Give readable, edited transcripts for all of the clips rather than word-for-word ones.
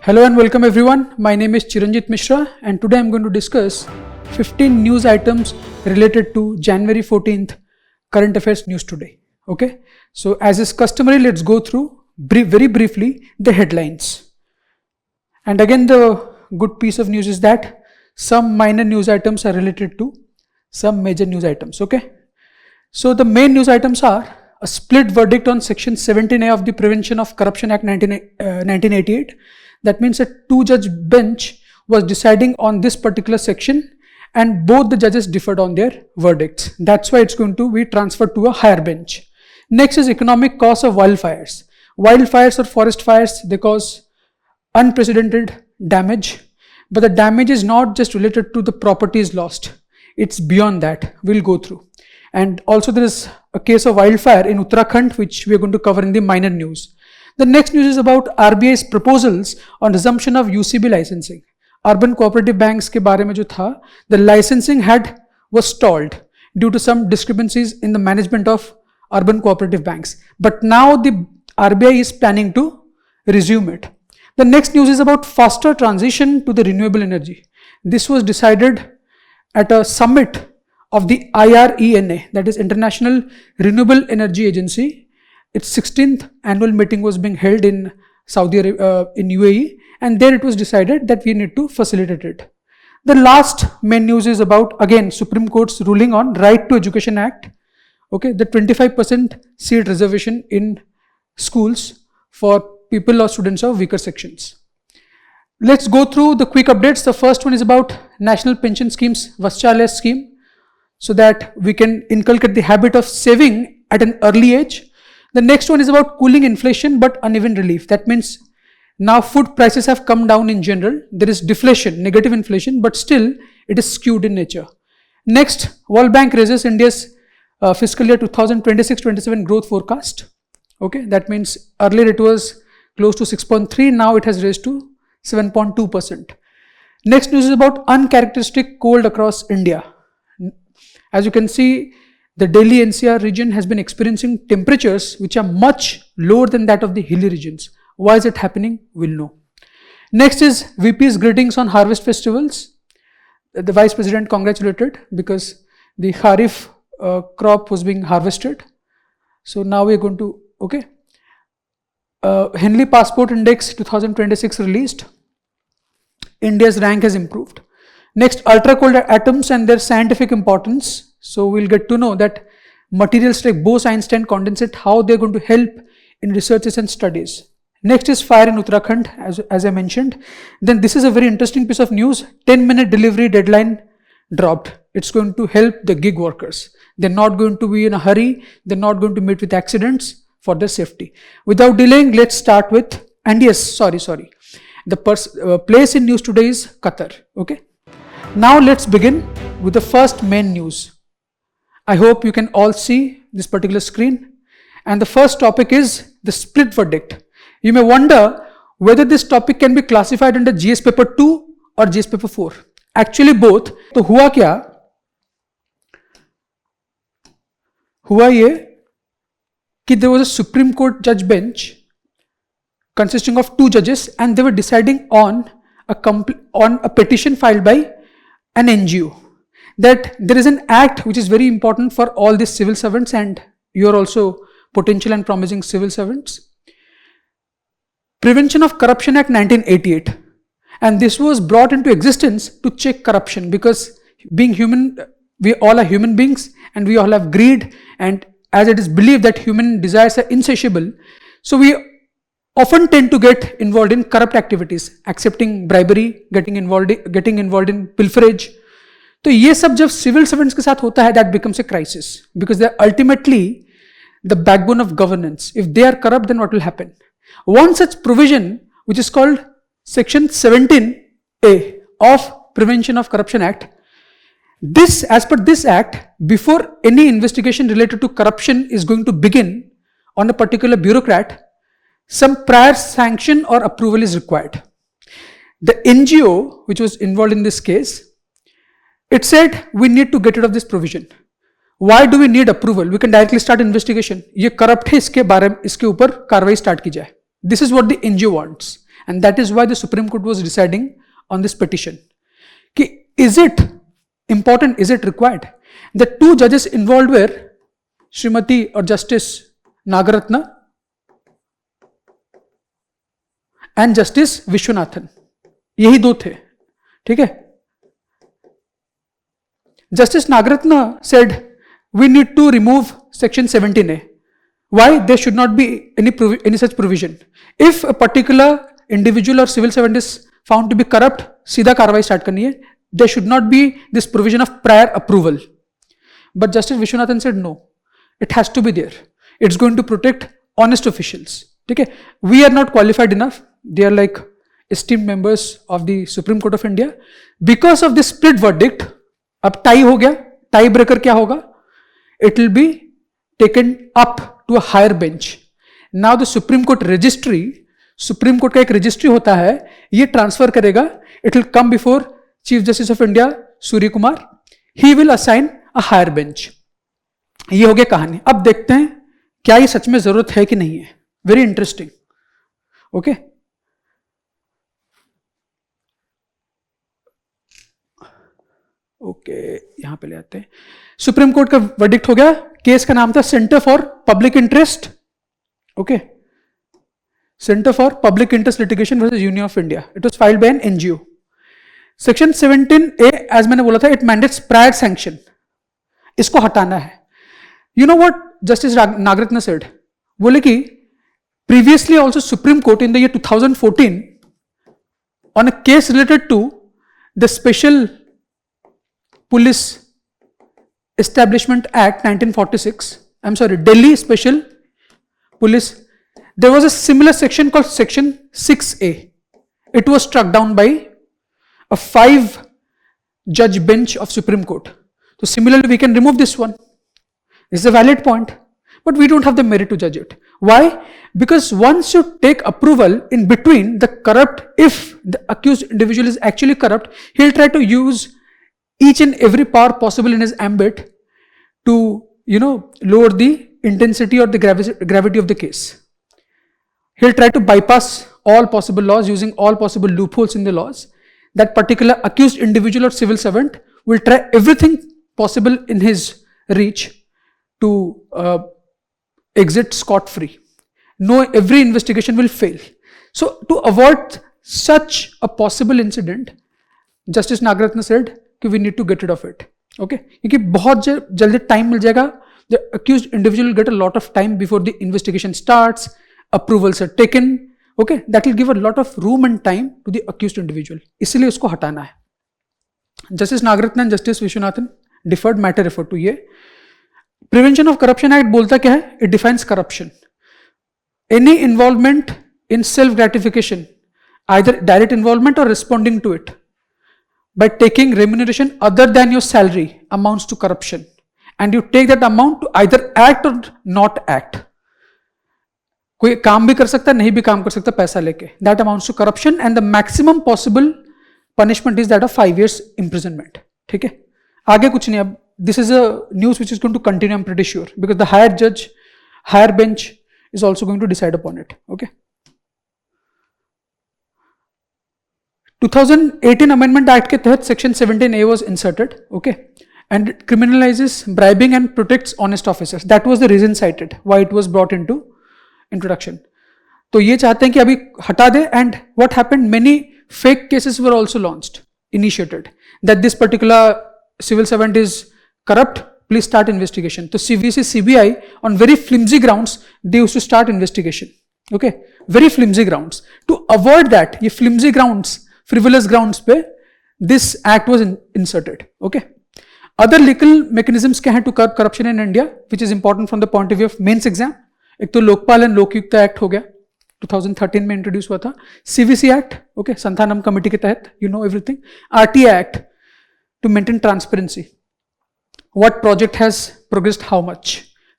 Hello and welcome everyone. My name is Chiranjit Mishra and today I'm going to discuss 15 news items related to January 14th current affairs news today. Okay, so as is customary, let's go through very briefly the headlines. And again, the good piece of news is that some minor news items are related to some major news items. Okay, so the main news items are a split verdict on Section 17A of the Prevention of Corruption Act 1988. That means a two-judge bench was deciding on this particular section and both the judges differed on their verdicts. That's why it's going to be transferred to a higher bench. Next is economic cost of wildfires. Wildfires or forest fires, they cause unprecedented damage, but the damage is not just related to the properties lost. It's beyond that. We'll go through. And also there is a case of wildfire in Uttarakhand, which we are going to cover in the minor news. The next news is about RBI's proposals on resumption of UCB licensing. Urban cooperative banks के बारे में जो था, the licensing was stalled due to some discrepancies in the management of urban cooperative banks. But now the RBI is planning to resume it. The next news is about faster transition to the renewable energy. This was decided at a summit of the IRENA, that is International Renewable Energy Agency. Its 16th annual meeting was being held in Saudi Arabia, in UAE, and there it was decided that we need to facilitate it. The last main news is about, again, Supreme Court's ruling on Right to Education Act. Okay, the 25% seat reservation in schools for people or students of weaker sections. Let's go through the quick updates. The first one is about National Pension Scheme's Vaschalya scheme, so that we can inculcate the habit of saving at an early age. The next one is about cooling inflation but uneven relief. That means now food prices have come down in general. There is deflation, negative inflation, but still it is skewed in nature. Next, World Bank raises India's fiscal year 2026-27 growth forecast. Okay, that means earlier it was close to 6.3, now it has raised to 7.2%. Next news is about uncharacteristic cold across India. As you can see, the Delhi NCR region has been experiencing temperatures which are much lower than that of the hilly regions. Why is it happening? We'll know. Next is VP's greetings on harvest festivals. The Vice President congratulated because the Kharif crop was being harvested. So now we're going to, okay. Henley Passport Index 2026 released. India's rank has improved. Next, ultra cold atoms and their scientific importance. So we'll get to know that materials like Bose-Einstein condensate, how they're going to help in researches and studies. Next is fire in Uttarakhand, as I mentioned. Then this is a very interesting piece of news. 10-minute delivery deadline dropped. It's going to help the gig workers. They're not going to be in a hurry. They're not going to meet with accidents for their safety. Without delaying, let's start with, and yes, sorry. The place in news today is Qatar. Okay. Now let's begin with the first main news. I hope you can all see this particular screen. And the first topic is the split verdict. You may wonder whether this topic can be classified under GS paper 2 or GS paper 4. Actually both. तो हुआ क्या? हुआ ये कि there was a Supreme Court judge bench consisting of 2 judges and they were deciding on a petition filed by an NGO. That there is an act which is very important for all these civil servants, and you are also potential and promising civil servants. Prevention of Corruption Act 1988, and this was brought into existence to check corruption, because being human, we all are human beings and we all have greed, and as it is believed that human desires are insatiable, so we often tend to get involved in corrupt activities, accepting bribery, getting involved in pilferage. तो ये सब जब civil servants के साथ होता है, that becomes a crisis, because they are ultimately the backbone of governance. If they are corrupt, then what will happen? One such provision, which is called Section 17A of Prevention of Corruption Act, as per this act, before any investigation related to corruption is going to begin on a particular bureaucrat, some prior sanction or approval is required. The NGO, which was involved in this case, it said, we need to get rid of this provision. Why do we need approval? We can directly start investigation. ये corrupt है, इसके ऊपर कार्रवाई start की जाए. This is what the NGO wants. and that is why the Supreme Court was deciding on this petition. Is it important? Is it required? The two judges involved were Srimati or Justice Nagaratna and Justice Vishwanathan. यही दो थे, ठीक है. Justice Nagaratna said we need to remove section 17A. Why? There should not be any such provision. If a particular individual or civil servant is found to be corrupt, सीधा कार्रवाई start करनी है. There should not be this provision of prior approval. But Justice Vishwanathan said no, it has to be there. It's going to protect honest officials. Okay? We are not qualified enough. They are like esteemed members of the Supreme Court of India. Because of this split verdict, अब tie हो गया. Tie breaker क्या होगा? It will be taken up to a higher bench. Now the Supreme Court registry, Supreme Court का एक registry होता है, ये transfer करेगा. It will come before Chief Justice of India, Surya Kumar. He will assign a higher bench. ये हो गया कहानी. अब देखते हैं क्या ये सच में जरूरत है कि नहीं है. Very interesting. ओके, ओके, यहां पे ले आते हैं. सुप्रीम कोर्ट का वर्डिक्ट हो गया. केस का नाम था Centre for Public Interest. Okay, Centre for Public Interest Litigation versus Union of India. It was filed by an NGO. Section 17A, as मैंने बोला था, इट मैंडेट्स प्रायर सैंक्शन. इसको हटाना है. You know what Justice Nagarathna said? बोले कि previously also Supreme Court in the year 2014 on a case related to the special police establishment act 1946, I am sorry, Delhi special police, there was a similar section called section 6A. It was struck down by a 5-judge bench of Supreme Court. So similarly, we can remove this one. This is a valid point, but we don't have the merit to judge it. Why? Because once you take approval in between the corrupt, if the accused individual is actually corrupt, he'll try to use each and every power possible in his ambit to, lower the intensity or the gravity of the case. He'll try to bypass all possible laws, using all possible loopholes in the laws. That particular accused individual or civil servant will try everything possible in his reach to exit scot-free. No, every investigation will fail. So to avoid such a possible incident, Justice Nagaratna said कि we need to get rid of it. Okay? क्योंकि बहुत जल्दी time मिल जाएगा. The accused individual will get a lot of time before the investigation starts. Approvals are taken. Okay, that will give a lot of room and time to the accused individual. इसलिए उसको हटाना है. Justice Nagaratna and Justice Vishwanathan deferred matter referred to. ये Prevention of Corruption Act बोलता क्या है? It defines corruption. Any involvement in self gratification, either direct involvement or responding to it, by taking remuneration other than your salary amounts to corruption, and you take that amount to either act or not act. कोई काम भी कर सकता है, नहीं भी काम कर सकता पैसा लेके. That amounts to corruption and the maximum possible punishment is that of 5 years imprisonment. ठीक है, आगे कुछ नहीं. अब this is a news which is going to continue, I am pretty sure, because the higher bench is also going to decide upon it. Okay, 2018 amendment act के तहत section 17A was inserted. Okay, and it criminalizes bribing and protects honest officers. That was the reason cited why it was brought into introduction. तो ये चाहते हैं कि अभी हटा दे. And what happened, many fake cases were also launched, initiated, that this particular civil servant is corrupt, please start investigation. तो CVC, CBI on very flimsy grounds they used to start investigation. Okay, very flimsy grounds. To avoid that, ये flimsy grounds, frivolous grounds पे this act was inserted. Okay, other legal mechanisms क्या हैं to curb corruption in India, which is important from the point of view of mains exam. एक तो Lokpal and Lokayukta act हो गया, 2013 में introduce हुआ था. CVC act, okay, Santhanam committee के तहत, you know everything. RTA act to maintain transparency. What project has progressed, how much,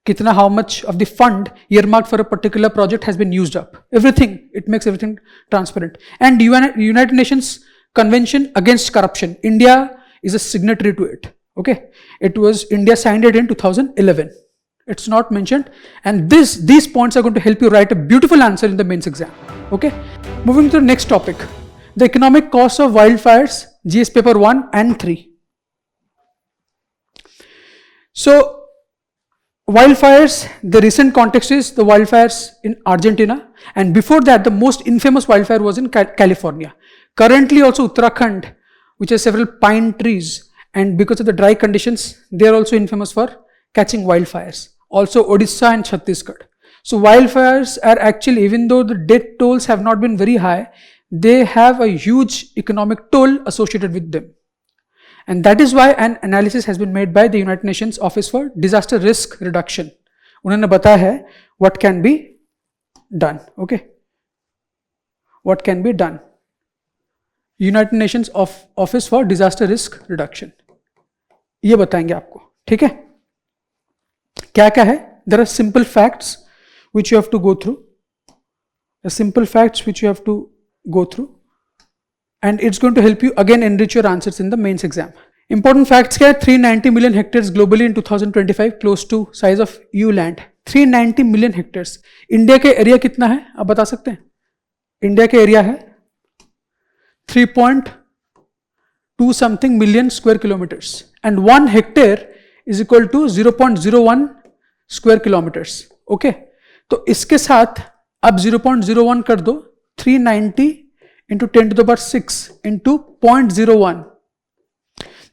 कितना, how much of the fund earmarked for a particular project has been used up. Everything, it makes everything transparent. And United Nations Convention Against Corruption, India is a signatory to it. Okay, India signed it in 2011. It's not mentioned, and these points are going to help you write a beautiful answer in the mains exam. Okay, moving to the next topic, the economic cost of wildfires, GS paper 1 and 3. So wildfires, the recent context is the wildfires in Argentina, and before that the most infamous wildfire was in California. Currently also Uttarakhand, which has several pine trees, and because of the dry conditions they are also infamous for catching wildfires. Also Odisha and Chhattisgarh. So wildfires are actually, even though the death tolls have not been very high, they have a huge economic toll associated with them. And that is why an analysis has been made by the United Nations Office for Disaster Risk Reduction. उन्होंने बताया है what can be done. Okay, what can be done. United Nations Office for Disaster Risk Reduction. ये बताएंगे आपको, ठीक है? क्या क्या है? There are simple facts which you have to go through. The simple facts which you have to go through. And it's going to help you again enrich your answers in the mains exam. Important facts क्या है? 390 million hectares globally in 2025, close to size of EU land. 390 million hectares. India के area कितना है आप बता सकते हैं? India के एरिया है 3.2 something million square kilometers, and 1 hectare is equal to 0.01 square kilometers. Okay, तो इसके साथ आप 0.01 कर दो, 390 into 10 to the power 6 into 0.01.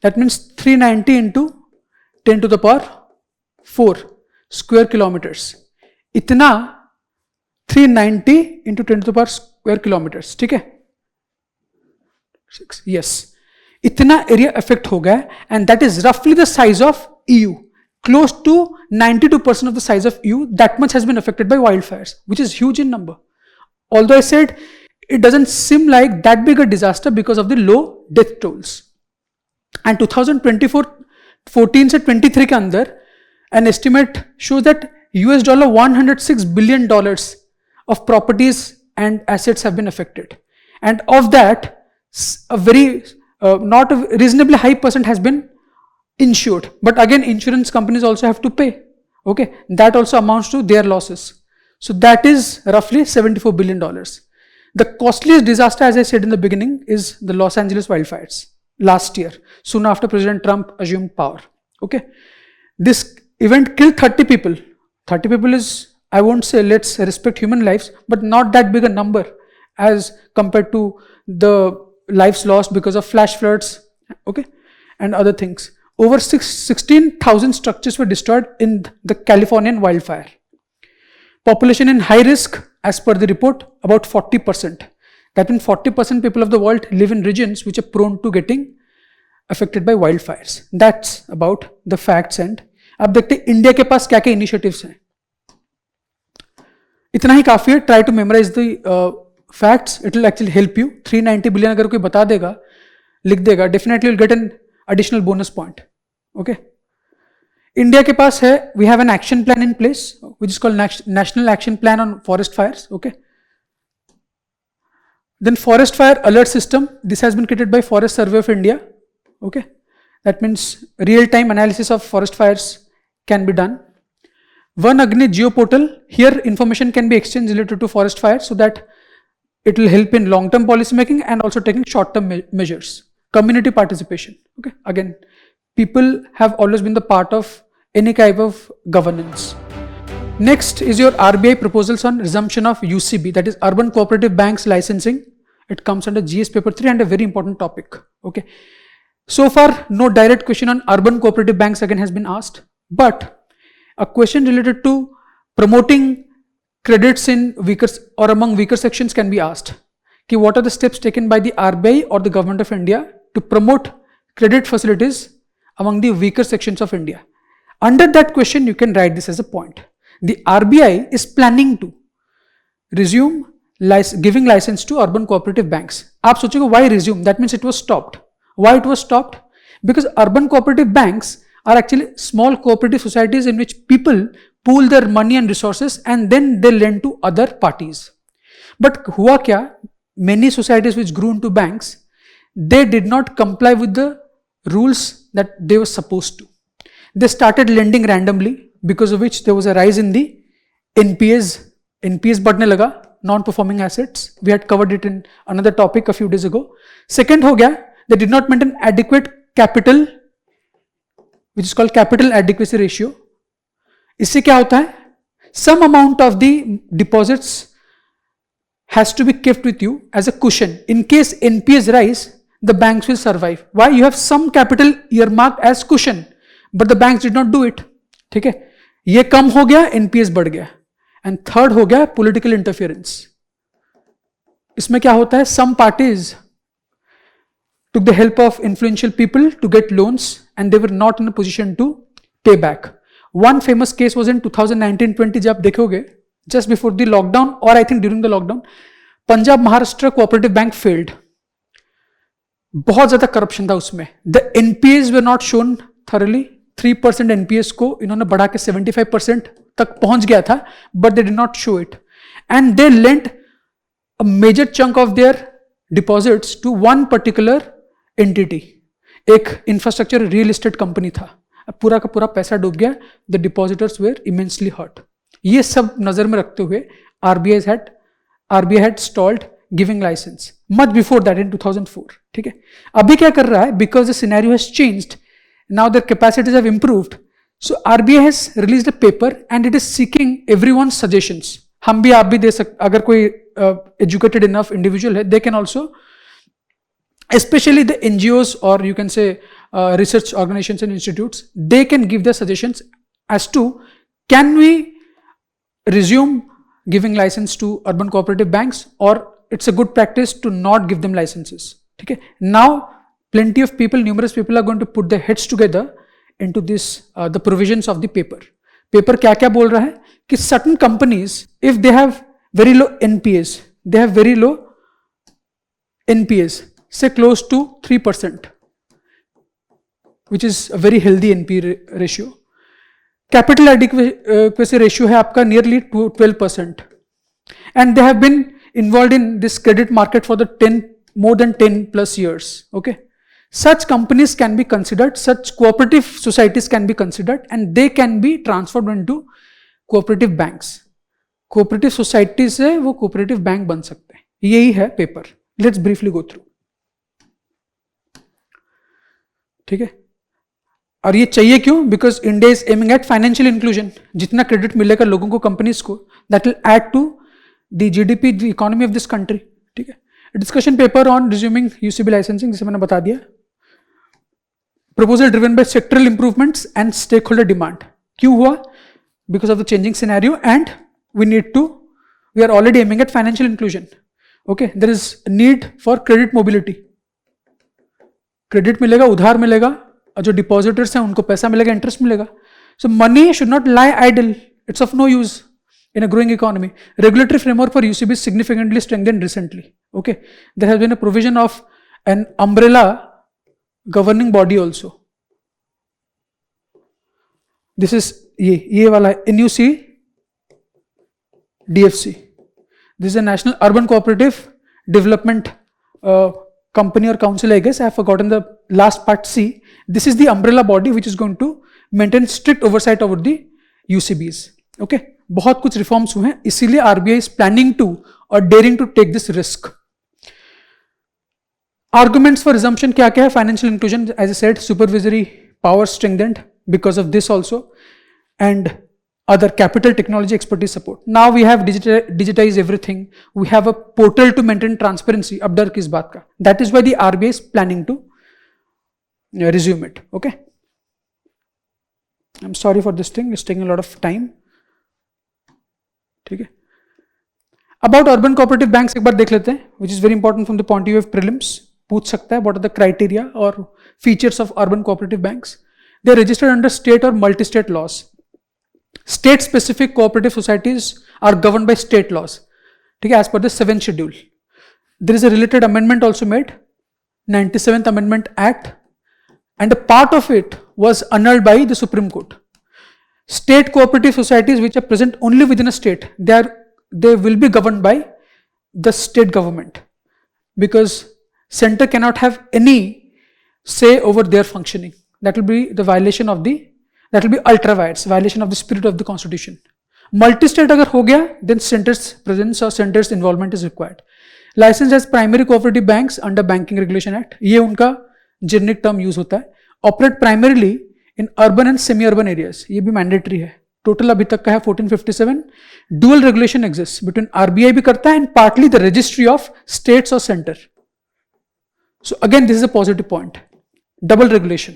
That means 390 into 10 to the power 4 square kilometers. इतना 390 into 10 to the power square kilometers, ठीक है? 6, yes. इतना एरिया अफेक्ट हो गया, and that is roughly the size of EU. Close to 92% of the size of EU, that much has been affected by wildfires, which is huge in number. Although I said it doesn't seem like that big a disaster because of the low death tolls. And 2024-14 से 23 के अंदर an estimate shows that $106 billion of properties and assets have been affected, and of that a very not a reasonably high percent has been insured. But again, insurance companies also have to pay. Okay, that also amounts to their losses. So that is roughly $74 billion. The costliest disaster, as I said in the beginning, is the Los Angeles wildfires last year, soon after President Trump assumed power. Okay, this event killed 30 people. 30 people is, I won't say let's respect human lives, but not that big a number as compared to the lives lost because of flash floods, okay, and other things. Over 16,000 structures were destroyed in the Californian wildfire. Population in high risk, as per the report, about 40%. That means 40% people of the world live in regions which are prone to getting affected by wildfires. That's about the facts. And अब देखते हैं India के पास क्या क्या initiatives हैं. इतना ही काफी है. Try to memorize the facts. It will actually help you. 390 billion अगर कोई बता देगा, लिख देगा, definitely you'll get an additional bonus point. Okay. India के पास है, we have an action plan in place which is called National Action Plan on Forest Fires. Okay. Then Forest Fire Alert System. This has been created by Forest Survey of India. Okay. That means real-time analysis of forest fires can be done. One Agni Geo Portal. Here information can be exchanged related to forest fires so that it will help in long-term policy making and also taking short-term measures. Community participation. Okay. Again, people have always been the part of any type of governance. Next is your RBI proposals on resumption of UCB, that is Urban Cooperative Banks licensing. It comes under GS paper 3 and a very important topic. Okay. So far, no direct question on urban cooperative banks again has been asked, but a question related to promoting credits in weaker or among weaker sections can be asked. Ki what are the steps taken by the RBI or the Government of India to promote credit facilities among the weaker sections of India? Under that question, you can write this as a point. The RBI is planning to resume giving license to urban cooperative banks. आप सोचेंगे why resume? That means it was stopped. Why it was stopped? Because urban cooperative banks are actually small cooperative societies in which people pool their money and resources and then they lend to other parties. But हुआ क्या? Many societies which grew into banks, they did not comply with the rules that they were supposed to. They started lending randomly, because of which there was a rise in the NPAs. NPAs बढ़ने लगा, non-performing assets. We had covered it in another topic a few days ago. Second हो गया, they did not maintain adequate capital, which is called capital adequacy ratio. इससे क्या होता है? Some amount of the deposits has to be kept with you as a cushion. In case NPAs rise, the banks will survive. Why? You have some capital earmarked as cushion, but the banks did not do it. ठीक है, ये कम हो गया, NPAs बढ़ गया. And third हो गया political interference. इसमें क्या होता है? सम parties took the help of influential people to get loans and they were not in a position to pay back. One famous case was in 2019-20 जब आप देखोगे, just before the lockdown or I think during the lockdown, Punjab Maharashtra cooperative bank failed. बहुत ज्यादा corruption था उसमें. The NPAs were not shown thoroughly. 3% NPAs को इन्होंने बढ़ा के 75% तक पहुंच गया था, but they did not show it. And they lent a major chunk of their deposits to one particular entity. एक इंफ्रास्ट्रक्चर रियल एस्टेट कंपनी था. अब पूरा का पूरा पैसा डूब गया. The depositors were immensely hurt. ये सब नजर में रखते हुए RBI had stalled giving license much before that in 2004. ठीक है, अभी क्या कर रहा है? Because the scenario has changed, now their capacities have improved. So RBI has released a paper and it is seeking everyone's suggestions. हम भी आप भी दे सकते, अगर कोई educated enough individual है, they can also, especially the NGOs or you can say research organizations and institutes, they can give their suggestions as to can we resume giving license to urban cooperative banks or it's a good practice to not give them licenses. ठीक है, now plenty of people, numerous people are going to put their heads together into this the provisions of the paper. Paper क्या क्या बोल रहा है कि certain companies, if they have very low NPAs, they have very low NPAs, say close to 3%, which is a very healthy NPA ratio. Capital adequacy ratio है आपका nearly 12%, and they have been involved in this credit market for the more than 10 plus years. Okay, such companies can be considered, such cooperative societies can be considered, and they can be transformed into cooperative banks. Cooperative societies से वो cooperative bank बन सकते हैं. यही है paper. Let's briefly go through. ठीक है, और ये चाहिए क्यों? Because India is aiming at financial inclusion. जितना क्रेडिट मिलेगा लोगों को, कंपनीज को, that will add to the GDP, the economy of this country. ठीक है, discussion paper on resuming UCB licensing, जिसे मैंने बता दिया. Proposal driven by sectoral improvements and stakeholder demand. क्यों हुआ? Because of the changing scenario and we are already aiming at financial inclusion. Okay, there is need for credit mobility. Credit मिलेगा, उधार मिलेगा, और जो डिपॉजिटर्स हैं उनको पैसा मिलेगा, इंटरेस्ट मिलेगा. So money should not lie idle. It's of no use in a growing economy. Regulatory framework for UCB is significantly strengthened recently. Okay, there has been a provision of an umbrella governing body also. This is ये वाला NUC DFC. This is a National Urban Cooperative Development Company or Council, I guess. I have forgotten the last part C. This is the umbrella body which is going to maintain strict oversight over the UCBs. Okay. बहुत कुछ reforms हुए हैं, इसीलिए RBI is planning to और daring to take this risk. Arguments for resumption क्या क्या है? Financial inclusion, as I said, supervisory power strengthened because of this also, and other capital technology expertise support. Now we have digitized everything. We have a portal to maintain transparency. अब डर किस बात का? That is why the RBI is planning to resume it. Okay. I'm sorry for this thing. It's taking a lot of time. ठीक है. About urban cooperative banks एक बार देख लेते हैं, which is very important from the point of view of prelims. पूछ सकता है what are the criteria और features of urban cooperative banks. They are registered under state और multi state laws. State specific cooperative societies are govern by state laws. ठीक है, as per the 7th schedule. There is a related amendment also made, 97th Amendment Act, and a part of it was annulled by the Supreme Court. State cooperative societies which are present only within a state, they will be governed by the state government, because center cannot have any say over their functioning. That will be the violation of that will be ultra vires, violation of the spirit of the constitution. Multi state अगर हो गया then centre's presence और centre's involvement is required. Licence as primary cooperative banks under banking regulation act, ये उनका generic term use होता है. Operate primarily in urban and semi urban areas, ये भी मैंडेटरी है. टोटल अभी तक का है 1457. Dual regulation exist between RBI भी करता है and partly the registry of states और centre. So again this is a positive point. Double regulation.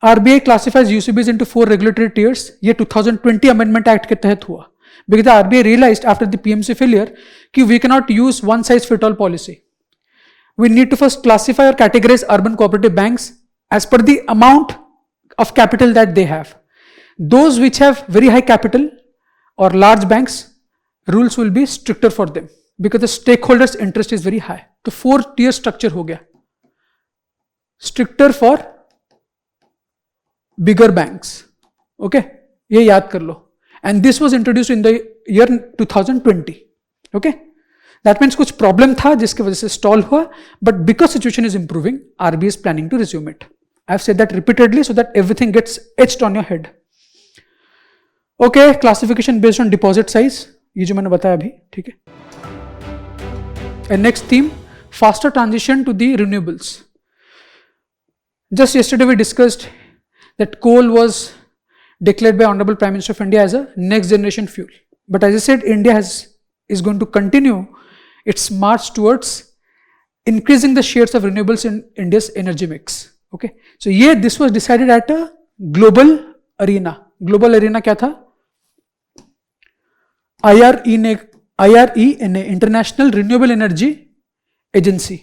RBI classifies UCBs into 4 regulatory tiers. ये 2020 अमेंडमेंट एक्ट के तहत हुआ because RBI realized after the PMC failure कि we cannot use one size fit all policy. We need to first classify or categorize urban cooperative banks as per the amount of capital that they have. Those which have very high capital or large banks, rules will be stricter for them because the stakeholders interest is very high. तो 4 tier structure हो गया. Stricter for bigger banks. Okay, ये याद कर लो. And this was introduced in the year 2020. Okay, that means कुछ problem था जिसकी वजह से stall हुआ, but because situation is improving, RBI is planning to resume it. I have said that repeatedly so that everything gets etched on your head. Okay, classification based on deposit size, ये जो मैंने बताया अभी, ठीक है. And next theme, faster transition to the renewables. Just yesterday we discussed that coal was declared by Honorable Prime Minister of India as a next generation fuel. But as I said, India is going to continue its march towards increasing the shares of renewables in India's energy mix. Okay, so this was decided at a global arena. Global arena क्या था? IRENA, International Renewable Energy Agency.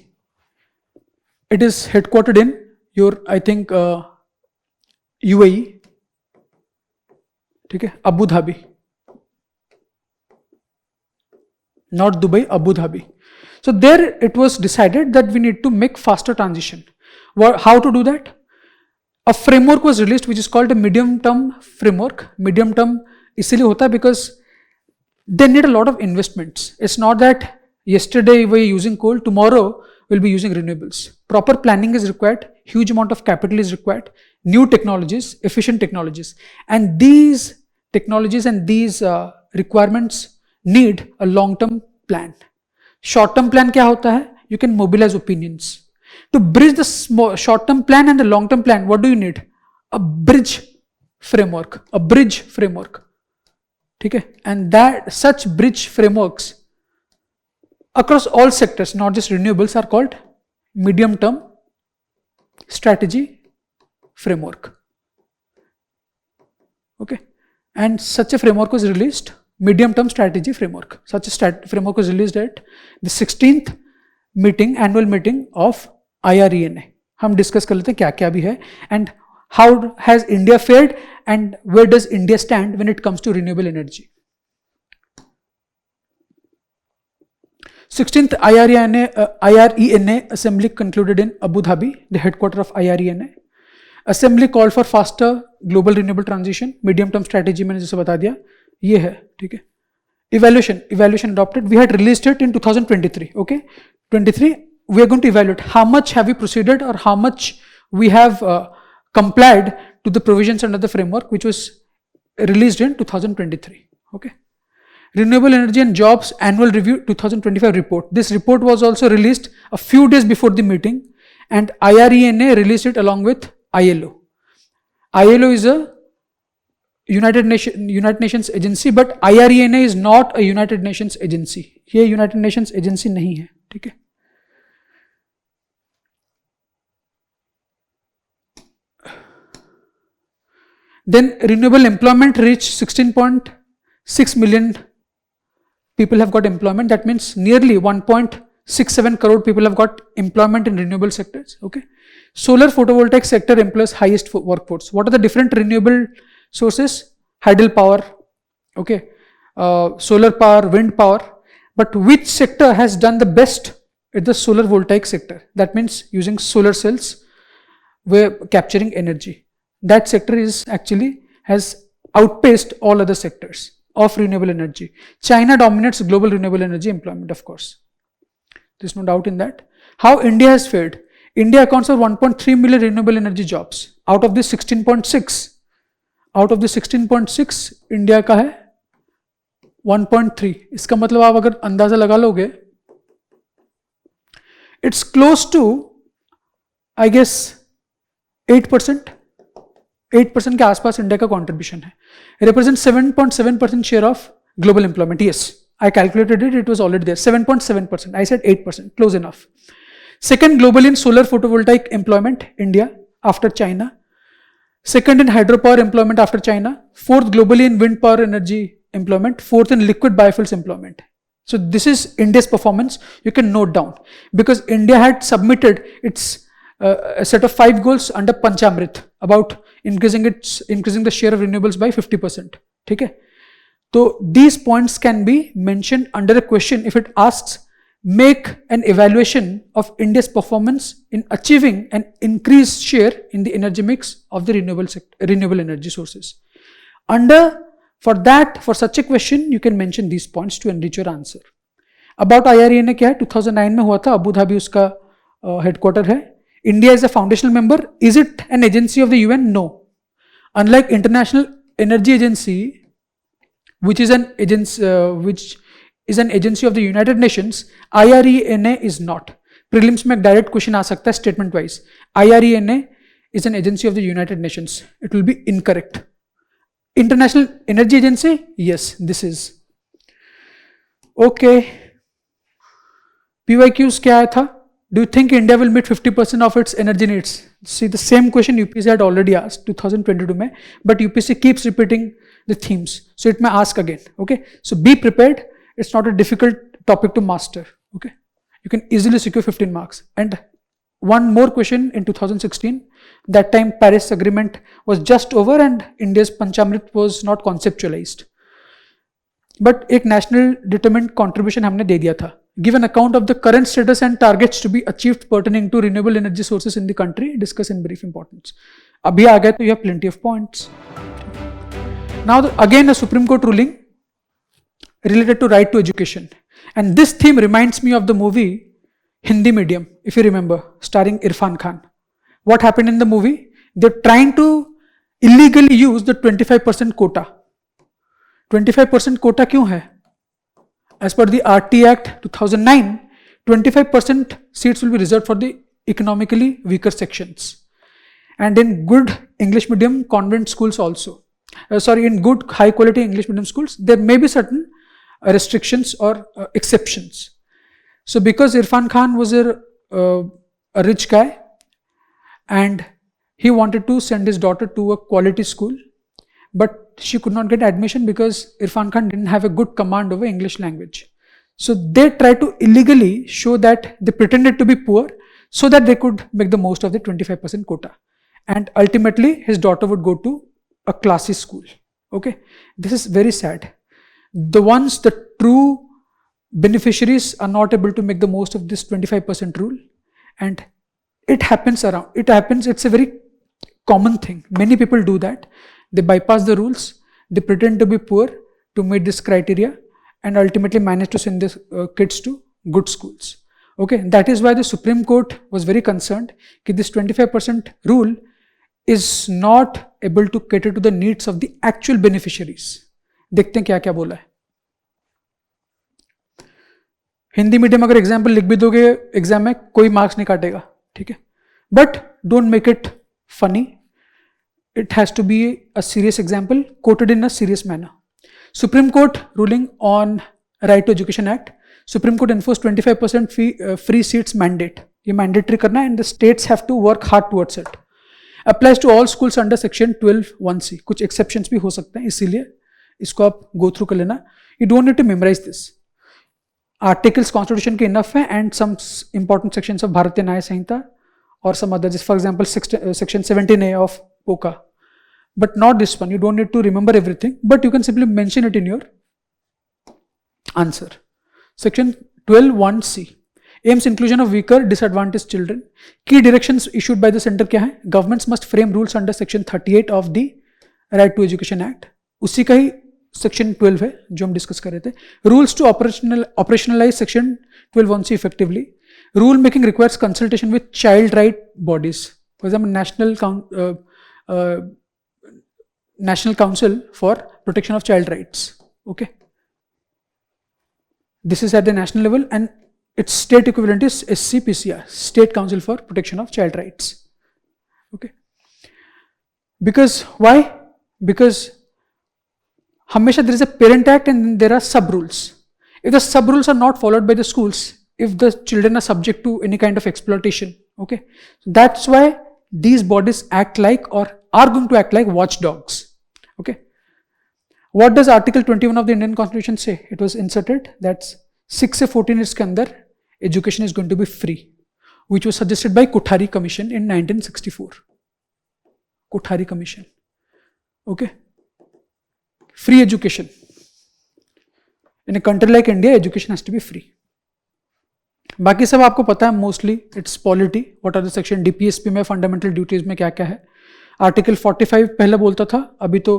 It is headquartered in I think UAE. ठीक है, Abu Dhabi, not Dubai, Abu Dhabi. So there it was decided that we need to make faster transition. How to do that? A framework was released which is called a medium term framework. Medium term इसलिए होता है because they need a lot of investments. It's not that yesterday we were using coal, tomorrow we'll be using renewables. Proper planning is required, huge amount of capital is required, new technologies, efficient technologies, and these technologies and these requirements need a long-term plan. Short-term plan क्या होता है? You can mobilize opinions. To bridge the short-term plan and the long-term plan, what do you need? A bridge framework. A bridge framework. ठीक है? And that such bridge frameworks across all sectors, not just renewables, are called medium-term strategy framework. Okay. And such a framework was released, medium-term strategy framework. Such a framework was released at the 16th annual meeting of IRENA. हम discuss कर लेते हैं क्या क्या भी है and how has India fared and where does India stand when it comes to renewable energy. 16th IRENA assembly concluded in Abu Dhabi, the headquarter of IRENA. Assembly called for faster global renewable transition. Medium term strategy मैंने जैसे बता दिया, ये है, ठीक है. Evaluation adopted. We had released it in 2023. Okay, 23. We are going to evaluate how much have we proceeded or how much we have complied to the provisions under the framework which was released in 2023. Okay. Renewable Energy and Jobs Annual Review 2025 report. This report was also released a few days before the meeting, and IRENA released it along with ILO. ILO is a United Nations agency, but IRENA is not a United Nations agency. ये United Nations agency नहीं है, ठीक है. Then renewable employment reached 16.6 million people have got employment. That means nearly 1.67 crore people have got employment in renewable sectors. Okay. Solar photovoltaic sector employs highest workforce. What are the different renewable sources? Hydel power, okay, solar power, wind power. But which sector has done the best? It's the solar voltaic sector. That means using solar cells, we're capturing energy. That sector is actually has outpaced all other sectors of renewable energy. China dominates global renewable energy employment, of course. There's no doubt in that. How India has fared? India accounts for 1.3 million renewable energy jobs. Out of this 16.6, India का है 1.3, इसका मतलब आप अगर अंदाजा लगा लोगे, it's close to I guess 8%, 8% के आसपास इंडिया का कॉन्ट्रीब्यूशन है, represent 7.7% share of global employment. Yes, I calculated it, it was already there, 7.7%. I said 8%, close enough. Second globally in solar photovoltaic employment, India, after China. Second in hydropower employment after China. Fourth globally in wind power energy employment. Fourth in liquid biofuels employment. So this is India's performance. You can note down, because India had submitted its a set of 5 goals under Panchamrit about increasing the share of renewables by 50%. ठीक है? So these points can be mentioned under a question if it asks, make an evaluation of India's performance in achieving an increased share in the energy mix of the renewable energy sources. For such a question, you can mention these points to enrich your answer. About IRENA क्या है? 2009 में हुआ था, Abu Dhabi उसका headquarter है. India is a foundational member. Is it an agency of the UN? No. Unlike International Energy Agency, which is an agency of the United Nations, IRENA is not. Prelims में direct question आ सकता है statement wise. IRENA is an agency of the United Nations. It will be incorrect. International Energy Agency? Yes, this is. Okay. PYQs क्या आया था? Do you think India will meet 50% of its energy needs? See, the same question UPSC had already asked 2022 में, but UPSC keeps repeating the themes, so it may ask again. Okay, so be prepared. It's not a difficult topic to master. Okay, you can easily secure 15 marks. And one more question in 2016. That time Paris Agreement was just over and India's Panchamrit was not conceptualized. But एक national determined contribution हमने दे दिया था. Give an account of the current status and targets to be achieved pertaining to renewable energy sources in the country. Discuss in brief importance. अभी आ गया तो you have plenty of points. Now again a Supreme Court ruling related to right to education, and this theme reminds me of the movie Hindi Medium, if you remember, starring Irfan Khan. What happened in the movie? They're trying to illegally use the 25% quota. 25% quota क्यों है? As per the RT Act 2009, 25% seats will be reserved for the economically weaker sections, and in good English medium convent schools also. In good high quality English medium schools, there may be certain restrictions or exceptions. So because Irfan Khan was a rich guy and he wanted to send his daughter to a quality school, but she could not get admission because Irfan Khan didn't have a good command over English language. So they tried to illegally show that they pretended to be poor so that they could make the most of the 25% quota. And ultimately his daughter would go to a classy school. Okay, this is very sad. The true beneficiaries are not able to make the most of this 25% rule, and it happens, it's a very common thing. Many people do that. They bypass the rules, they pretend to be poor to meet this criteria, and ultimately manage to send their kids to good schools. Okay, that is why the Supreme Court was very concerned that this 25% rule is not able to cater to the needs of the actual beneficiaries. देखते हैं क्या क्या बोला है. Hindi medium अगर example लिख भी दोगे एग्जाम में, कोई मार्क्स नहीं काटेगा, ठीक है, but don't make it funny. It has to be a serious example quoted in a serious manner. Supreme Court ruling on Right to Education Act. Supreme Court enforced 25% free seats mandate. ये mandatory करना है and the states have to work hard towards it. Applies to all schools under section 12(1)(c). कुछ exceptions भी हो सकते हैं, इसीलिए इसको आप go through कर लेना. You don't need to memorize this. Articles constitution के enough है and some important sections of भारतीय न्याय संहिता or some others, for example section 17A of POCA, but not this one. You don't need to remember everything, but you can simply mention it in your answer. Section 12(1)(c) aims inclusion of weaker disadvantaged children. Key directions issued by the center क्या है? Governments must frame rules under section 38 of the Right to Education Act. उसी का ही section 12 है जो हम discuss कर रहे थे. Rules to operationalize section 12(1)(c) effectively. Rule making requires consultation with child right bodies. For example, National Council for Protection of Child Rights. Okay. This is at the national level, and its state equivalent is SCPCR, State Council for Protection of Child Rights. Okay. Because why? Because hamesha there is a parent act and then there are sub rules. If the sub rules are not followed by the schools, if the children are subject to any kind of exploitation, okay, that's why these bodies act like or are going to act like watchdogs. Okay. What does Article 21 of the Indian Constitution say? It was inserted that 6 से 14 years के अंदर education is going to be free, which was suggested by Kothari Commission in 1964. Kothari Commission. Okay. Free education. In a country like India, education has to be free. बाकी सब आपको पता है, mostly it's polity. What are the section DPSP में fundamental duties में क्या क्या है. आर्टिकल 45 पहले बोलता था, अभी तो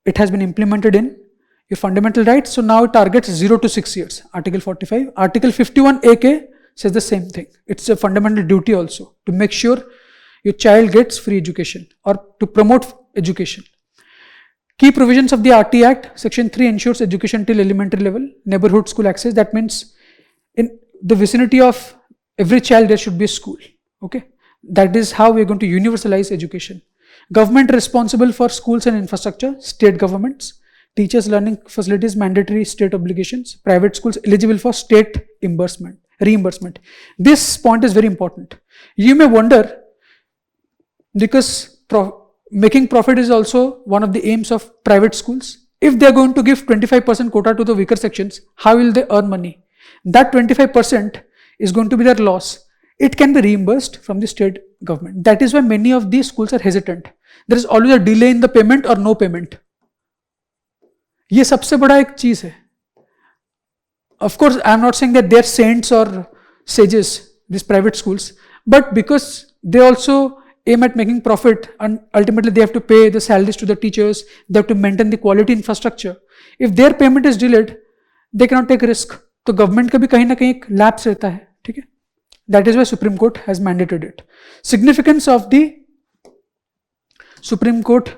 it has been implemented in your fundamental rights. So now it targets 0 to 6 years. Article 45. Article 51A says the same thing. It's a fundamental duty also to make sure your child gets free education or to promote education. Key provisions of the RT Act, Section 3 ensures education till elementary level, neighborhood school access. That means in the vicinity of every child there should be a school. Okay, that is how we are going to universalize education. Government responsible for schools and infrastructure, state governments. Teachers learning facilities, mandatory state obligations. Private schools eligible for state reimbursement. This point is very important. You may wonder, because making profit is also one of the aims of private schools. If they are going to give 25% quota to the weaker sections, how will they earn money? That 25% is going to be their loss. It can be reimbursed from the state government. That is why many of these schools are hesitant. There is always a delay in the payment or no payment. ये सबसे बड़ा एक चीज है. Of course, I am not saying that they are saints or sages, these private schools, but because they also aim at making profit and ultimately they have to pay the salaries to the teachers, they have to maintain the quality infrastructure. If their payment is delayed, they cannot take risk. तो government का भी कहीं ना कहीं एक lapse रहता है. ठीक है. That is why Supreme Court has mandated it. Significance of the Supreme Court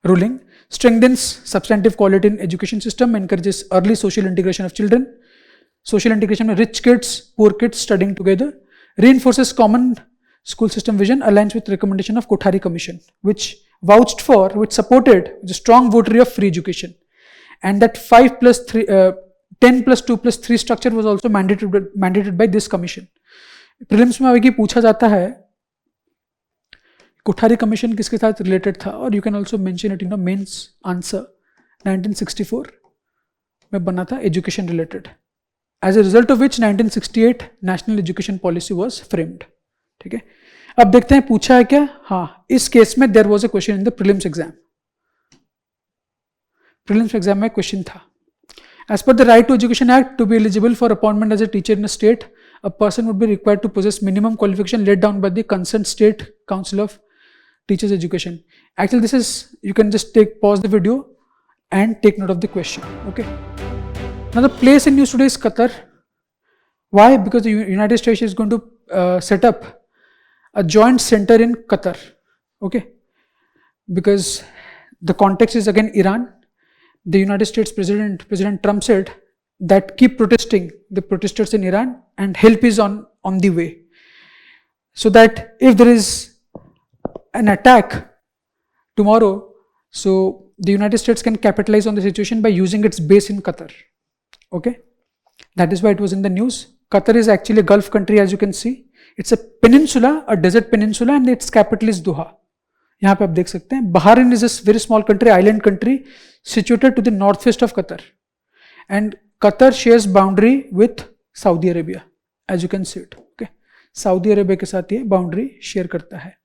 ruling strengthens substantive quality in education system, encourages early social integration of children, social integration of rich kids, poor kids studying together, reinforces common school system vision, aligns with recommendation of Kothari Commission, which vouched for, which supported the strong votary of free education, and that 5 plus 3 10 plus 2 plus 3 structure was also mandated by this commission. Prelims में आगे पूछा जाता है Kothari commission किसके साथ related था, और you can also mention it in mains answer. 1964 में बना था education related, as a result of which 1968 national education policy was framed. ठीक है. अब देखते हैं पूछा है क्या. हाँ, इस केस में there was a question in the prelims exam. Prelims exam में क्वेश्चन था, as per the Right to Education Act, to be eligible for appointment as a teacher in a state, a person would be required to possess minimum qualification laid down by the concerned state council of teachers education. Actually, this is, you can just pause the video and take note of the question. Okay. Now the place in news today is Qatar. Why? Because the United States is going to set up a joint center in Qatar. Okay. Because the context is again Iran. The United States President Trump said that keep protesting the protesters in Iran and help is on the way. So that if there is an attack tomorrow, so the United States can capitalize on the situation by using its base in Qatar. Okay. That is why it was in the news. Qatar is actually a Gulf country, as you can see. It's a peninsula, a desert peninsula, and its capital is Doha. यहाँ पे आप देख सकते हैं. Bahrain is a very small country, island country, situated to the northwest of Qatar, and Qatar shares boundary with Saudi Arabia, as you can see it. Okay, Saudi Arabia के साथ ये boundary share करता है.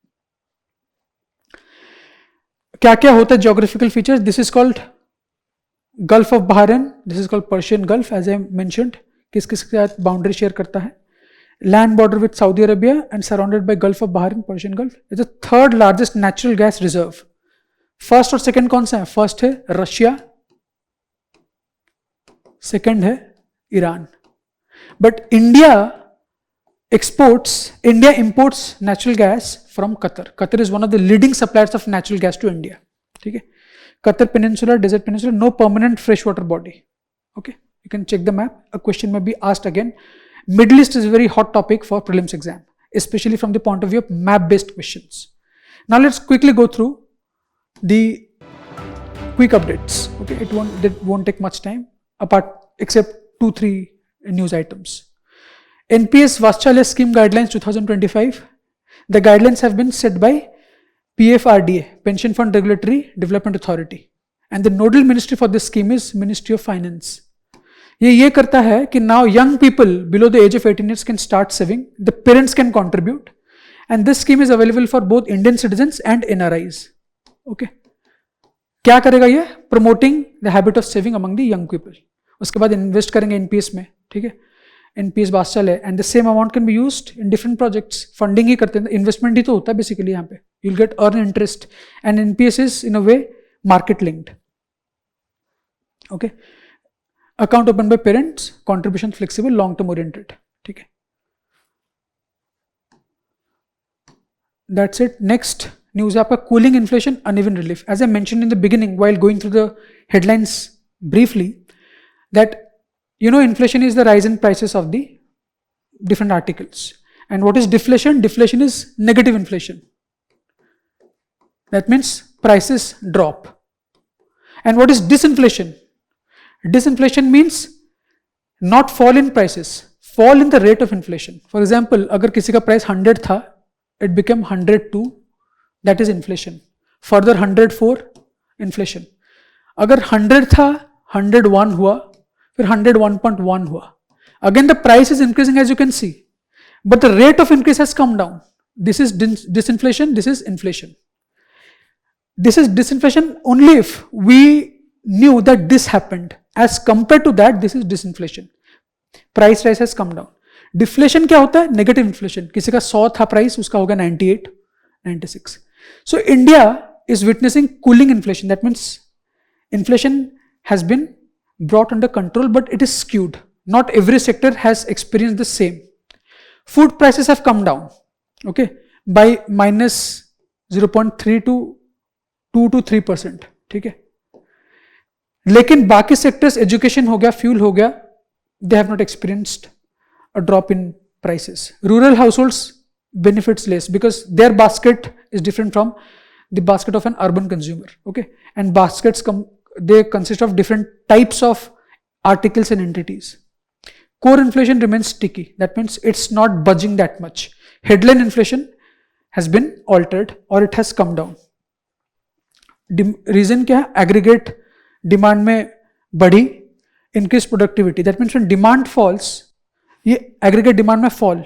क्या क्या होता है geographical features? This is called Gulf of Bahrain. This is called Persian Gulf, as I mentioned. किस किस के साथ boundary share करता है? Land border with Saudi Arabia and surrounded by Gulf of Bahrain, Persian Gulf. It's the third largest natural gas reserve. First और second कौन सा है? फर्स्ट है रशिया, सेकंड है Iran. But India imports natural gas from Qatar. Qatar is one of the leading suppliers of natural gas to India. ठीक है. Qatar peninsula, desert peninsula, no permanent fresh water body. Okay. You can check the map. A question may be asked again. Middle East is a very hot topic for prelims exam, especially from the point of view of map-based questions. Now let's quickly go through the quick updates. Okay, it won't take much time, except 2-3 news items. NPS Vaschalya Scheme Guidelines 2025. The guidelines have been set by PFRDA, Pension Fund Regulatory Development Authority, and the nodal ministry for this scheme is Ministry of Finance. ये करता है कि now young people below the age of 18 years can start saving, the parents can contribute, and this scheme is available for both Indian citizens and NRIs. Okay, क्या करेगा ये? Promoting the habit of saving among the young people. उसके बाद invest करेंगे NPS में, ठीक है, NPS बास्चल है, and the same amount can be used in different projects. Funding ही करते हैं, इन्वेस्टमेंट ही तो होता है बेसिकली यहाँ पे. You will get earn interest and NPS is in a way market linked. Okay, account open by parents, contribution flexible, long term oriented. ठीक है, दैट्स इट. नेक्स्ट न्यूज है आपका cooling inflation uneven relief. As I mentioned in the beginning while going through the headlines briefly, that inflation is the rise in prices of the different articles. And what is deflation? Deflation is negative inflation. That means prices drop. And what is disinflation? Disinflation means not fall in prices, fall in the rate of inflation. For example, अगर किसी का price 100 था, it became 102, that is inflation. Further 104, inflation. अगर 100 था, 101 हुआ, फिर 101.1 हुआ. Again the price is increasing as you can see, but the rate of increase has come down. This is disinflation, this is inflation. This is disinflation only if we knew that this happened. As compared to that, this is disinflation. Price rise has come down. Deflation क्या होता है? Negative inflation. किसी का 100 था price, उसका होगा 98, 96. So India is witnessing cooling inflation. That means inflation has been brought under control, but it is skewed. Not every sector has experienced the same. Food prices have come down, okay, by minus 0.3 to 2 to 3%. ठीक है, लेकिन बाकी sectors, education हो गया, fuel हो गया, they have not experienced a drop in prices. Rural households benefits less because their basket is different from the basket of an urban consumer. Okay, and baskets they consist of different types of articles and entities. Core inflation remains sticky. That means it's not budging that much. Headline inflation has been altered or it has come down. Reason क्या है? Aggregate demand में बढ़ी, increased productivity. That means when demand falls, ये aggregate demand में fall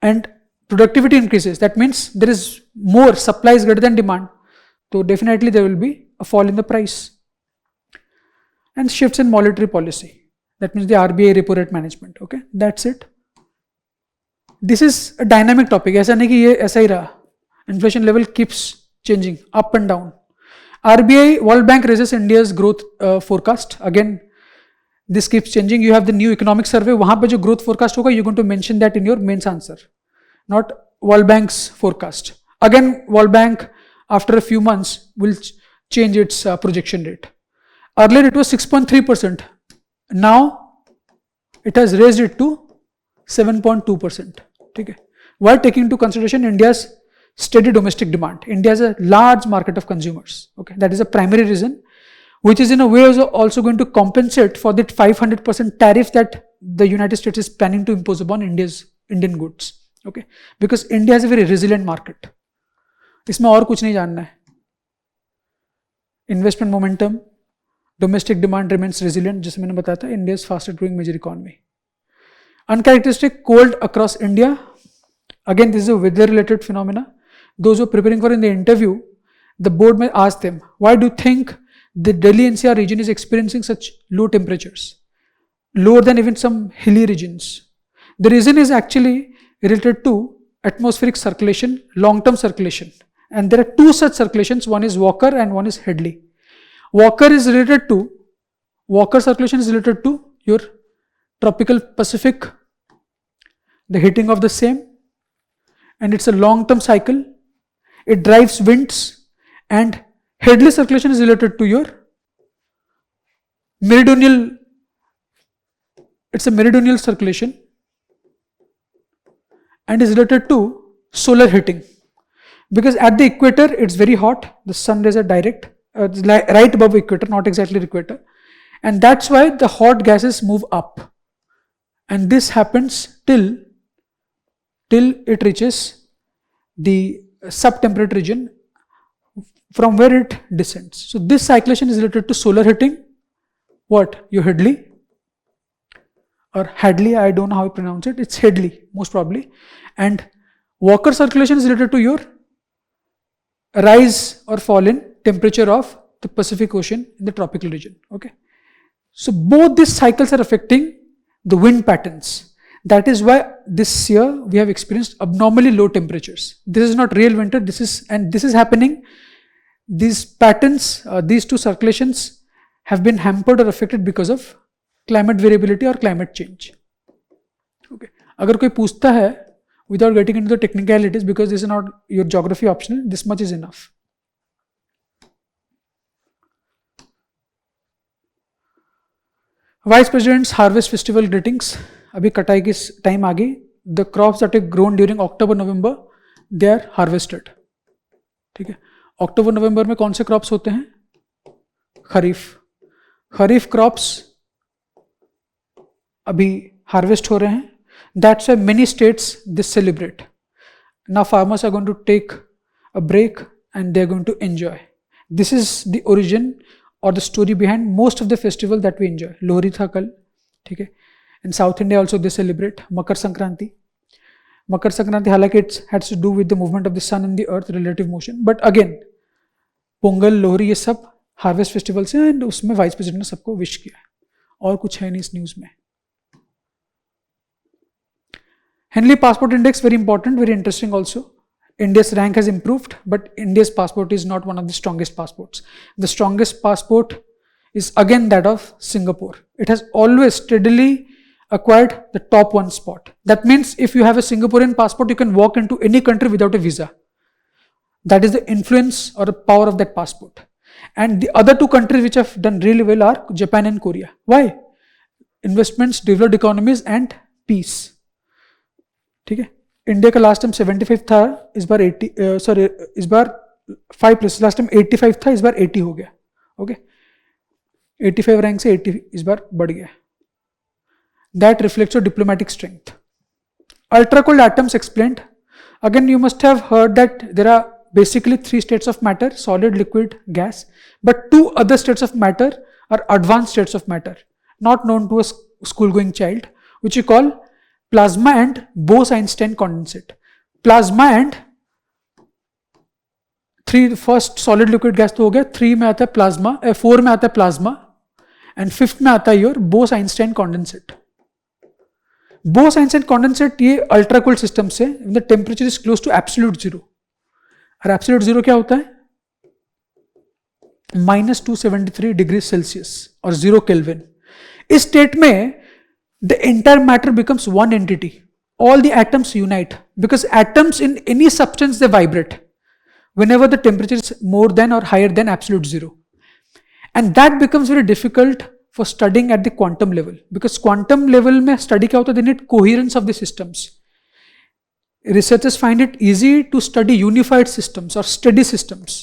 and productivity increases. That means there is more supply is greater than demand. So definitely there will be a fall in the price. And shifts in monetary policy. That means the RBI repo rate management. Okay, that's it. This is a dynamic topic. ऐसा नहीं कि ये ऐसा ही रहा. Inflation level keeps changing up and down. RBI, World Bank raises India's growth forecast. Again, this keeps changing. You have the new economic survey. वहाँ पे जो growth forecast होगा, you're going to mention that in your mains answer, not World Bank's forecast. Again, World Bank after a few months will change its projection rate. Earlier it was 6.3%. Now it has raised it to 7.2%. Okay. While taking into consideration India's steady domestic demand. India has a large market of consumers. Okay, that is a primary reason, which is in a way also going to compensate for that 500% tariff that the United States is planning to impose upon Indian goods. Okay, because India has a very resilient market. इसमें और कुछ नहीं जानना है. Investment momentum, domestic demand remains resilient, जैसे मैंने बताया था, India's fastest growing major economy. Uncharacteristic cold across India. Again, this is a weather related phenomena. Those who are preparing for in the interview, the board may ask them, why do you think the Delhi NCR region is experiencing such low temperatures, lower than even some hilly regions? The reason is actually related to atmospheric circulation, long-term circulation. And there are two such circulations, one is Walker and one is Hadley. Walker circulation is related to your tropical Pacific, the heating of the same, and it's a long-term cycle. It drives winds, and Hadley circulation is related to your meridional it's a meridional circulation and is related to solar heating. Because at the equator, it's very hot, the sun rays are direct, right above equator, not exactly the equator. And that's why the hot gases move up. And this happens till it reaches the subtemperate region from where it descends. So this cyclation is related to solar heating. What? Your Hadley or Hadley, I don't know how you pronounce it. It's Hadley, most probably. And Walker circulation is related to your rise or fall in temperature of the Pacific Ocean in the tropical region. Okay. So both these cycles are affecting the wind patterns. That is why this year we have experienced abnormally low temperatures. This is not real winter. This is happening. These patterns, these two circulations have been hampered or affected because of climate variability or climate change. Okay. अगर कोई पूछता है, without getting into the technicalities, because this is not your geography optional, this much is enough. Vice President's Harvest Festival greetings. अभी कटाई की time आ गई. The crops that are grown during October, November, they are harvested. ठीक है. अक्टूबर नवंबर में कौन से crops होते हैं? खरीफ क्रॉप्स अभी हार्वेस्ट हो रहे हैं. That's why many states they celebrate. Now farmers are going to take a break and they're going to enjoy. This is the origin or the story behind most of the festival that we enjoy. Lohri tha kal, ठीक है. In South India also they celebrate Makar Sankranti. Makar Sankranti हालांकि it has to do with the movement of the sun and the earth, relative motion. But again, Pongal, Lohri ये सब harvest festival से and उसमें vice president ने सबको wish किया है. और कुछ है नहीं इस न्यूज में. Henley Passport Index, very important, very interesting also. India's rank has improved, but India's passport is not one of the strongest passports. The strongest passport is again that of Singapore. It has always steadily acquired the top one spot. That means if you have a Singaporean passport, you can walk into any country without a visa. That is the influence or the power of that passport. And the other two countries which have done really well are Japan and Korea. Why? Investments, developed economies and peace. ठीक है. India का last time 75 था, इस बार 80, इस बार 5+, last time 85 था, इस बार 80 हो गया. ओके. 85 रैंक से 80 इस बार बढ़ गया. That reflects your diplomatic strength. Ultra cold atoms explained. Again, you must have heard that there are basically 3 states of matter: solid, liquid, gas. But 2 other states of matter are advanced states of matter, not known to a school-going child, which we call plasma and Bose-Einstein condensate. Plasma and 3 first solid liquid gas तो हो गया. 3 में आता है plasma, 4 में आता है plasma and 5th में आता है your Bose-Einstein condensate. Bose-Einstein condensate ये अल्ट्रा कोल्ड सिस्टम से the temperature is close to absolute zero. और एब्सोल्यूट जीरो क्या होता है? -273 डिग्री सेल्सियस और 0 केल्विन. इस स्टेट में the entire matter becomes one entity. All the atoms unite because atoms in any substance they vibrate whenever the temperature is more than or higher than absolute zero. And that becomes very difficult for studying at the quantum level because quantum level में study क्या होता है? They need coherence of the systems. Researchers find it easy to study unified systems or steady systems,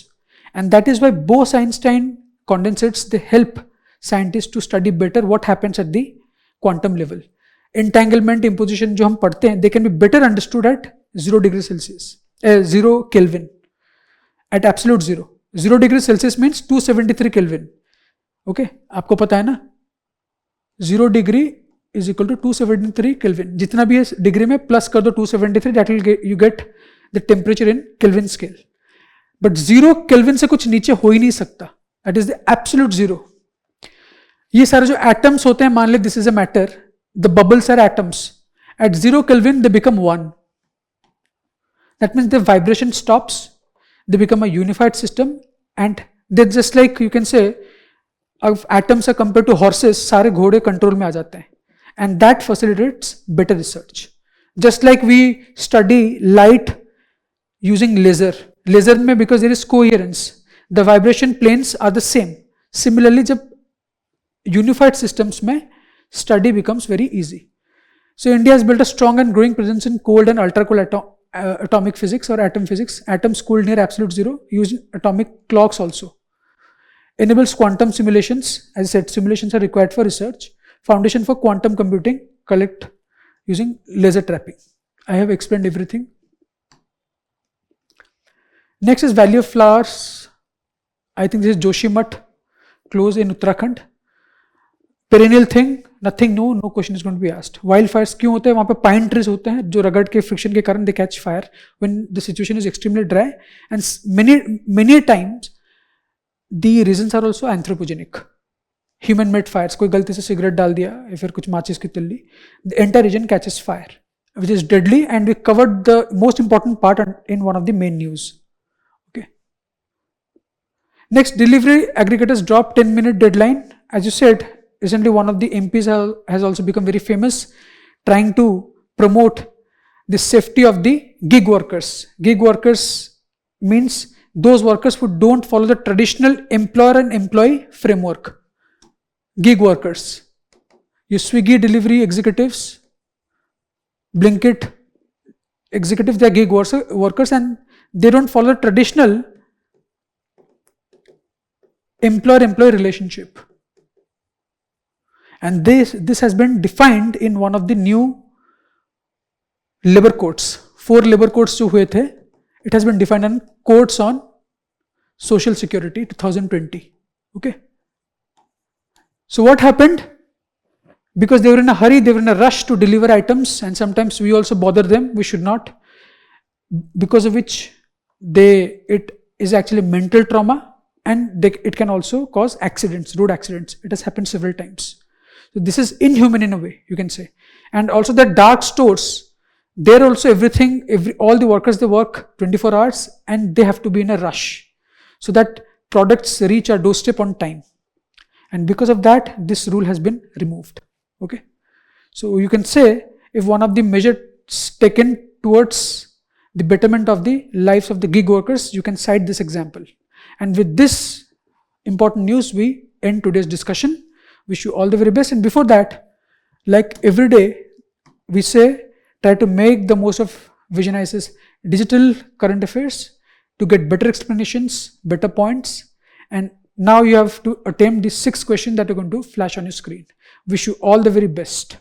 and that is why Bose-Einstein condensates they help scientists to study better what happens at the quantum level. Entanglement, imposition जो हम पढ़ते हैं, they can be better understood at 0 degree Celsius, 0 Kelvin, at absolute zero. 0 degree Celsius means 273 Kelvin. Okay, आपको पता है ना? 0 degree is equal to 273 Kelvin. जितना भी है डिग्री में प्लस कर दो 273, that will get, you get the temperature in Kelvin scale. But 0 Kelvin से कुछ नीचे हो ही नहीं सकता. That is the absolute zero. ये सारे जो एटम्स होते हैं, मान ले this is a matter, the bubbles are atoms. At 0 kelvin they become 1. That means the vibration stops, they become a unified system and they just like you can say atoms are compare to horses, सारे घोड़े control में आ जाते हैं. And that facilitates better research. Just like we study light using laser. Laser में because there is coherence, the vibration planes are the same. Similarly जब unified systems में study becomes very easy. So India has built a strong and growing presence in cold and ultra-cold atomic physics or atom physics. Atoms cooled near absolute zero, using atomic clocks also. Enables quantum simulations. As I said, simulations are required for research. Foundation for quantum computing, collect using laser trapping. I have explained everything. Next is Valley of Flowers. I think this is Joshimath, close in Uttarakhand. Perennial thing, nothing new, no question is going to be asked. Wildfires क्यों होते हैं? वहाँ पे pine trees होते हैं जो रगड़ के फ्रिक्शन के कारण they catch fire when the situation is extremely dry, and many times the reasons are also anthropogenic. Human made fires, कोई गलती से सिगरेट डाल दिया या फिर कुछ माचिस की तिल्ली, the entire region catches fire, which is deadly, and we covered the most important part in one of the main news. Okay. Next, delivery aggregators drop 10-minute deadline. As you said, recently one of the MPs has also become very famous, trying to promote the safety of the gig workers. Gig workers means those workers who don't follow the traditional employer and employee framework. Gig workers. You Swiggy delivery executives, Blinkit executives, they are gig workers and they don't follow the traditional employer-employee relationship. And this has been defined in one of the new labor codes. 4 labor codes जो हुए थे, it has been defined in codes on social security 2020. Okay. So what happened? Because they were in a hurry, they were in a rush to deliver items, and sometimes we also bother them. We should not, because of which it is actually mental trauma, and it can also cause accidents, road accidents. It has happened several times. So this is inhuman in a way, you can say. And also the dark stores, there also all the workers, they work 24 hours and they have to be in a rush so that products reach our doorstep on time. And because of that, this rule has been removed. Okay. So you can say, if one of the measures taken towards the betterment of the lives of the gig workers, you can cite this example. And with this important news, we end today's discussion. Wish you all the very best. And before that, like every day, we say, try to make the most of Vision IAS digital current affairs to get better explanations, better points. And now you have to attempt the 6 questions that are going to flash on your screen. Wish you all the very best.